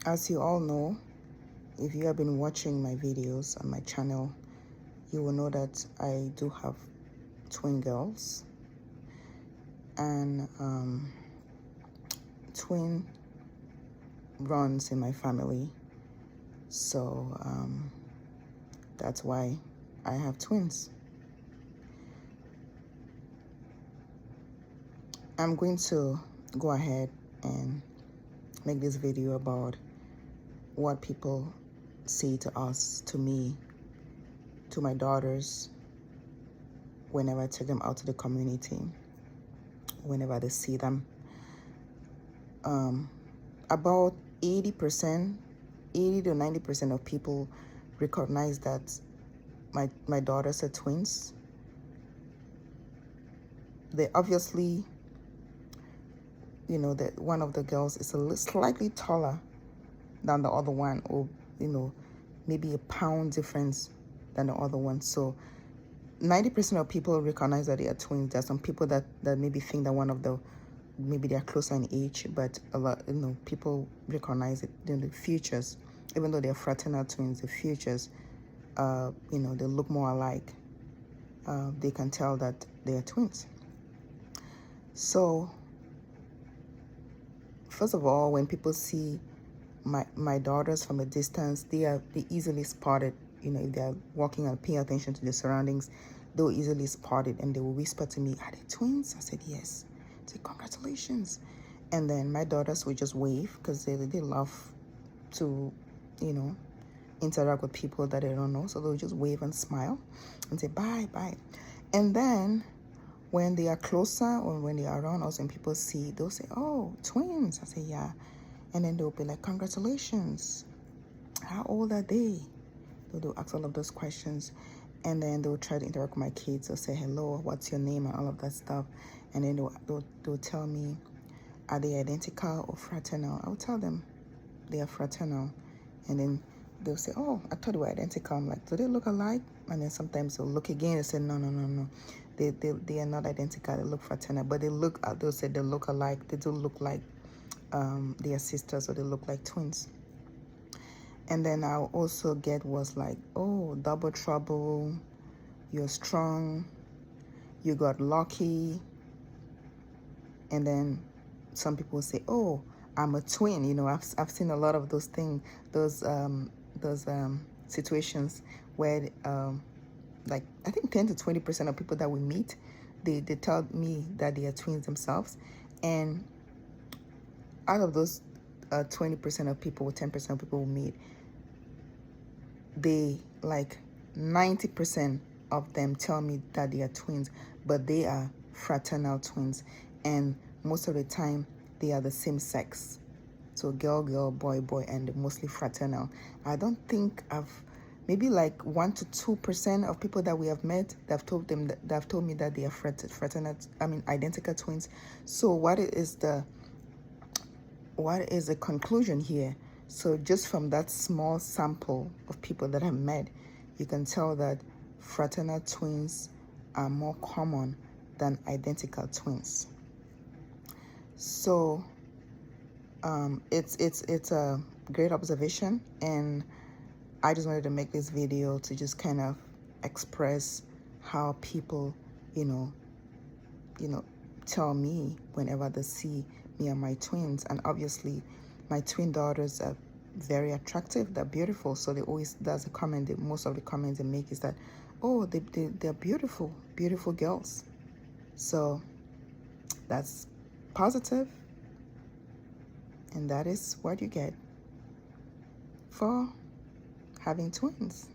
As you all know, if you have been watching my videos on my channel, you will know that I do have twin girls, and twin runs in my family. So that's why I have twins. I'm going to go ahead and make this video about what people say to us, to me, to my daughters, whenever I take them out to the community, whenever they see them. About 80%, 80 to 90% of people recognize that my daughters are twins. They obviously, that one of the girls is slightly taller than the other one, or maybe a pound difference than the other one. So 90% of people recognize that they are twins. There are some people that maybe think that maybe they are closer in age, but a lot, people recognize it in the features. Even though they are fraternal twins, the features, they look more alike. They can tell that they are twins. So first of all, when people see my daughters from a distance, they easily spot it. If they're walking and paying attention to the surroundings, they'll easily spot it, and they will whisper to me, "Are they twins?" I said, "Yes." I said, "Congratulations." And then my daughters will just wave, because they love to, interact with people that they don't know. So they'll just wave and smile and say, "Bye, bye." And then when they are closer, or when they are around us and people see, they'll say, "Oh, twins." I say, "Yeah." And then they'll be like, "Congratulations. How old are they?" They'll ask all of those questions. And then they'll try to interact with my kids. They'll say, "Hello, what's your name?" and all of that stuff. And then they'll tell me, are they identical or fraternal? I'll tell them they are fraternal. And then they'll say, "Oh, I thought they were identical." I'm like, "Do they look alike?" And then sometimes they'll look again and say, No. They are not identical. They look fraternal. But they'll say they look alike. They do look like they are sisters, or they look like twins. And then I'll also get was like, "Oh, double trouble. You're strong. You got lucky." And then some people say, "Oh, I'm a twin." I've seen a lot of those things, those situations where like I think 10 to 20% of people that we meet, they tell me that they are twins themselves. And out of those 20% of people, 10% of people we meet, they like 90% of them tell me that they are twins, but they are fraternal twins. And most of the time they are the same sex. So girl, boy, and mostly fraternal. I don't think maybe like 1 to 2% of people that we have met that have told me that they are fraternal, identical twins. So what is the conclusion here? So just from that small sample of people that I met, you can tell that fraternal twins are more common than identical twins. So it's a great observation, and I just wanted to make this video to just kind of express how people, tell me whenever they see me and my twins. And obviously my twin daughters are very attractive, they're beautiful. So they always, that's a comment, most of the comments they make is that, "Oh, they're beautiful girls." So that's positive, and that is what you get for having twins.